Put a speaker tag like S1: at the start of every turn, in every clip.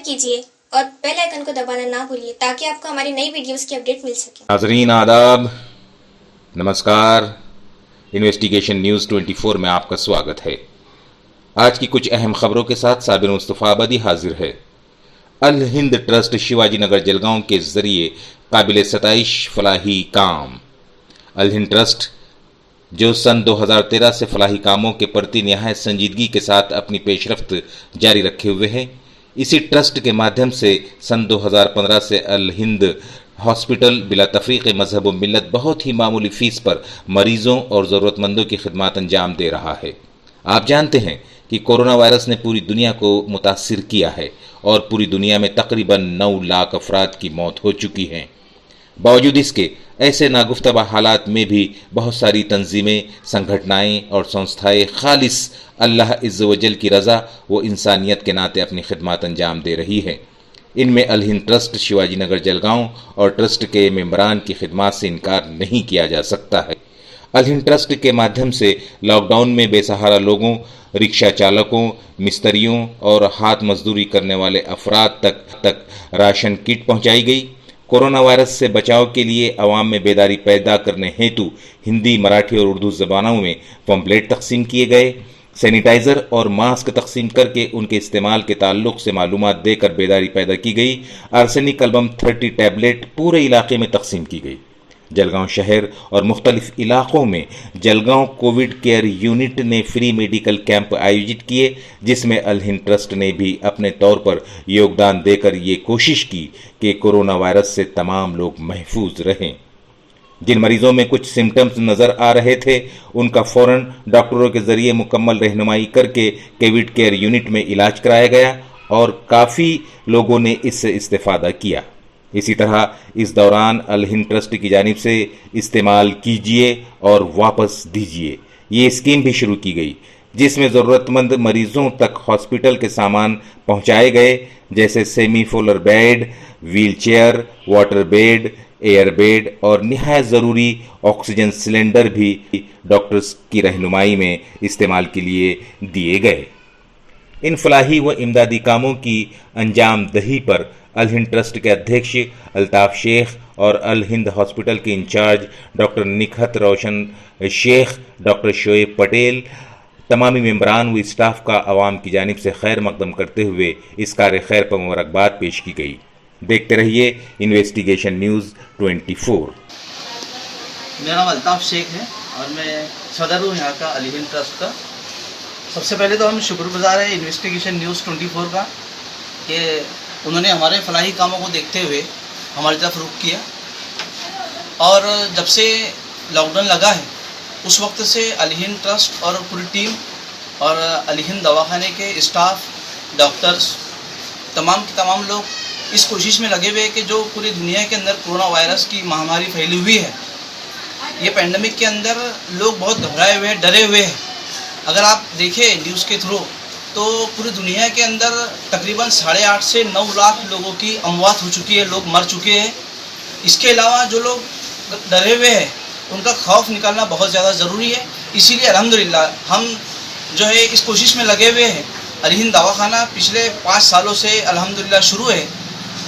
S1: कीजिए और bell icon को दबाना ना भूलिए ताकि आपको हमारी नई वीडियोस की अपडेट मिल सके।
S2: नाजरीन आदाब, नमस्कार। इन्वेस्टिगेशन न्यूज़ 24 में आपका स्वागत है। आज की कुछ अहम खबरों के साथ साबिर मुस्तफ़ा आबादी हाजिर है। अल हिंद ट्रस्ट शिवाजी नगर जलगांव के जरिए काबिल सताइश फलाही काम। अल हिंद ट्रस्ट जो सन 2013 से फलाही कामों के प्रति निहायत संजीदगी के साथ अपनी पेशरफ्त जारी रखे हुए है, इसी ट्रस्ट के माध्यम से सन 2015 से अल हिंद हॉस्पिटल बिला तफरीक मजहब व मिल्लत बहुत ही मामूली फीस पर मरीजों और ज़रूरतमंदों की खिदमत अंजाम दे रहा है। आप जानते हैं कि कोरोना वायरस ने पूरी दुनिया को मुतासिर किया है और पूरी दुनिया में तकरीबन 9 लाख अफराद की मौत हो चुकी है। बावजूद इसके ऐसे नागुफ्तबा हालात में भी बहुत सारी तंजीमें, संगठनाएं और संस्थाएं खालिस अल्लाह इज़्ज़ व जल की रज़ा व इंसानियत के नाते अपनी खिदमत अंजाम दे रही है। इनमें अल हिंद ट्रस्ट शिवाजी नगर जलगांव और ट्रस्ट के मेंबरान की खिदमत से इनकार नहीं किया जा सकता है। अल हिंद ट्रस्ट के माध्यम से लॉकडाउन में बेसहारा लोगों, रिक्शा चालकों, मिस्त्रियों और हाथ मजदूरी करने वाले अफराद तक राशन किट पहुंचाई गई। कोरोना वायरस से बचाव के लिए अवाम में बेदारी पैदा करने हेतु हिंदी, मराठी और उर्दू ज़बानों में पम्पलेट तकसीम किए गए। सैनिटाइज़र और मास्क तकसीम करके उनके इस्तेमाल के ताल्लुक से मालूमात देकर बेदारी पैदा की गई। आर्सेनिक एल्बम 30 टैबलेट पूरे इलाके में तकसीम की गई। जलगांव शहर और मुख्तलिफ इलाकों में जलगांव कोविड केयर यूनिट ने फ्री मेडिकल कैंप आयोजित किए, जिसमें अल हिंद ट्रस्ट ने भी अपने तौर पर योगदान देकर ये कोशिश की कि कोरोना वायरस से तमाम लोग महफूज रहें। जिन मरीजों में कुछ सिम्टम्स नज़र आ रहे थे, उनका फौरन डॉक्टरों के जरिए मुकम्मल रहनुमाई करके कोविड केयर यूनिट में इलाज कराया गया और काफ़ी लोगों ने इससे इस्तेफादा किया। इसी तरह इस दौरान अल हिंद ट्रस्ट की जानिब से इस्तेमाल कीजिए और वापस दीजिए ये स्कीम भी शुरू की गई, जिसमें ज़रूरतमंद मरीजों तक हॉस्पिटल के सामान पहुंचाए गए, जैसे semi Fowler bed, wheelchair, water bed, air bed और निहायत ज़रूरी ऑक्सीजन सिलेंडर भी डॉक्टर्स की रहनुमाई में इस्तेमाल के लिए दिए गए। इन फलाही व इमदादी कामों की अंजाम दही पर अल हिंद ट्रस्ट के अध्यक्ष अल्ताफ शेख और अल हिंद हॉस्पिटल के इंचार्ज डॉक्टर निखत रोशन शेख, डॉक्टर शोएब पटेल, तमामी मेंबरान व स्टाफ का अवाम की जानिब से खैर मकदम करते हुए इस कार्य खैर पर मुबारकबाद पेश की गई। देखते रहिए इन्वेस्टिगेशन न्यूज़ 24।
S3: मेरा नाम अल्ताफ शेख है और मैं सदर हूँ यहाँ का अल हिंद ट्रस्ट का। सबसे पहले तो हम शुक्रगुजार हैं इन्वेस्टिगेशन न्यूज़ 24 का कि उन्होंने हमारे फलाही कामों को देखते हुए हमारी तरफ रुख किया। और जब से लॉकडाउन लगा है उस वक्त से अल हिंद ट्रस्ट और पूरी टीम और अल हिंद दवाखाने के स्टाफ, डॉक्टर्स, तमाम लोग इस कोशिश में लगे हुए हैं कि जो पूरी दुनिया के अंदर कोरोना वायरस की महामारी फैली हुई है, ये पेंडेमिक के अंदर लोग बहुत घबराए हुए हैं, डरे हुए हैं। अगर आप देखें न्यूज़ के थ्रू तो पूरी दुनिया के अंदर तकरीबन 8.5 से 9 लाख लोगों की अमवात हो चुकी है, लोग मर चुके हैं। इसके अलावा जो लोग डरे हुए हैं उनका खौफ निकालना बहुत ज़्यादा ज़रूरी है। इसीलिए अल्हम्दुलिल्लाह हम जो है इस कोशिश में लगे हुए हैं। अल हिंद दवाखाना पिछले 5 सालों से अल्हम्दुलिल्लाह शुरू है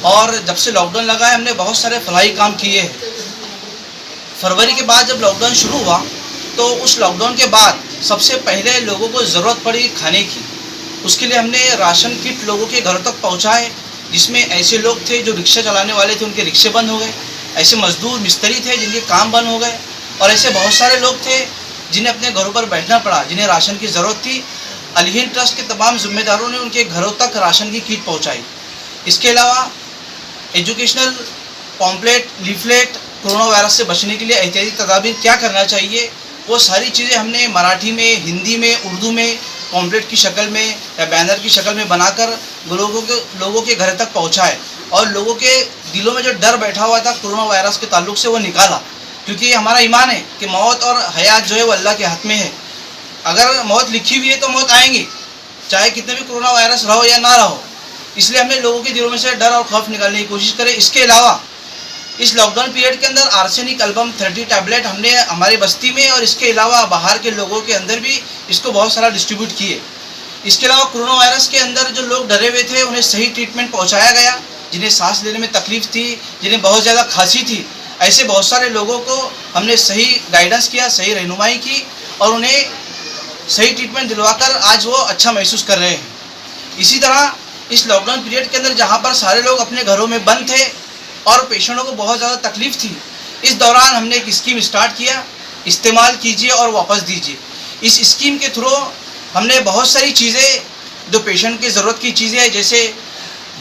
S3: और जब से लॉकडाउन लगा है हमने बहुत सारे फलाही काम किए हैं। फरवरी के बाद जब लॉकडाउन शुरू हुआ तो उस लॉकडाउन के बाद सबसे पहले लोगों को ज़रूरत पड़ी खाने की। उसके लिए हमने राशन किट लोगों के घरों तक पहुंचाए, जिसमें ऐसे लोग थे जो रिक्शा चलाने वाले थे, उनके रिक्शे बंद हो गए। ऐसे मजदूर, मिस्त्री थे जिनके काम बंद हो गए और ऐसे बहुत सारे लोग थे जिन्हें अपने घरों पर बैठना पड़ा, जिन्हें राशन की ज़रूरत थी। अल हिंद ट्रस्ट के तमाम जिम्मेदारों ने उनके घरों तक राशन की किट पहुँचाई। इसके अलावा educational pamphlet, leaflet, corona virus से बचने के लिए एहतियाती तदाबीर क्या करना चाहिए, वो सारी चीज़ें हमने मराठी में, हिंदी में, उर्दू में पॉम्पलेट की शक्ल में या बैनर की शक्ल में बनाकर लोगों के घर तक पहुंचाए और लोगों के दिलों में जो डर बैठा हुआ था कोरोना वायरस के ताल्लुक से वो निकाला। क्योंकि हमारा ईमान है कि मौत और हयात जो है वो अल्लाह के हाथ में है। अगर मौत लिखी हुई है तो मौत आएंगी, चाहे कितने भी कोरोना वायरस रहो या ना रहो। इसलिए हमने लोगों के दिलों में से डर और खौफ निकालने की कोशिश करें। इसके अलावा इस लॉकडाउन पीरियड के अंदर आर्सेनिक एल्बम 30 टैबलेट हमने हमारे बस्ती में और इसके अलावा बाहर के लोगों के अंदर भी इसको बहुत सारा डिस्ट्रीब्यूट किए। इसके अलावा कोरोना वायरस के अंदर जो लोग डरे हुए थे उन्हें सही ट्रीटमेंट पहुंचाया गया, जिन्हें सांस लेने में तकलीफ थी, जिन्हें बहुत ज़्यादा खांसी थी, ऐसे बहुत सारे लोगों को हमने सही गाइडेंस किया, सही रहनुमाई की और उन्हें सही ट्रीटमेंट दिलवाकर आज वो अच्छा महसूस कर रहे हैं। इसी तरह इस लॉकडाउन पीरियड के अंदर जहाँ पर सारे लोग अपने घरों में बंद थे और पेशेंटों को बहुत ज़्यादा तकलीफ थी, इस दौरान हमने एक स्कीम स्टार्ट किया, इस्तेमाल कीजिए और वापस दीजिए। इस स्कीम के थ्रू हमने बहुत सारी चीज़ें जो पेशेंट की ज़रूरत की चीज़ें हैं, जैसे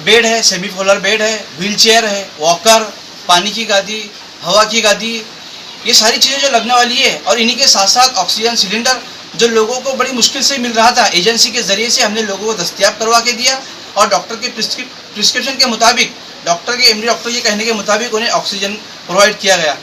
S3: बेड है, सेमी पोलर बेड है, व्हील चेयर है, वॉकर, पानी की गादी, हवा की गादी, ये सारी चीज़ें जो लगने वाली है और इन्हीं के साथ साथ ऑक्सीजन सिलेंडर जो लोगों को बड़ी मुश्किल से मिल रहा था, एजेंसी के ज़रिए से हमने लोगों को दस्तयाब करवा के दिया और डॉक्टर के प्रिस्क्रिप्शन के मुताबिक, डॉक्टर के एमडी डॉक्टर के कहने के मुताबिक उन्हें ऑक्सीजन प्रोवाइड किया गया।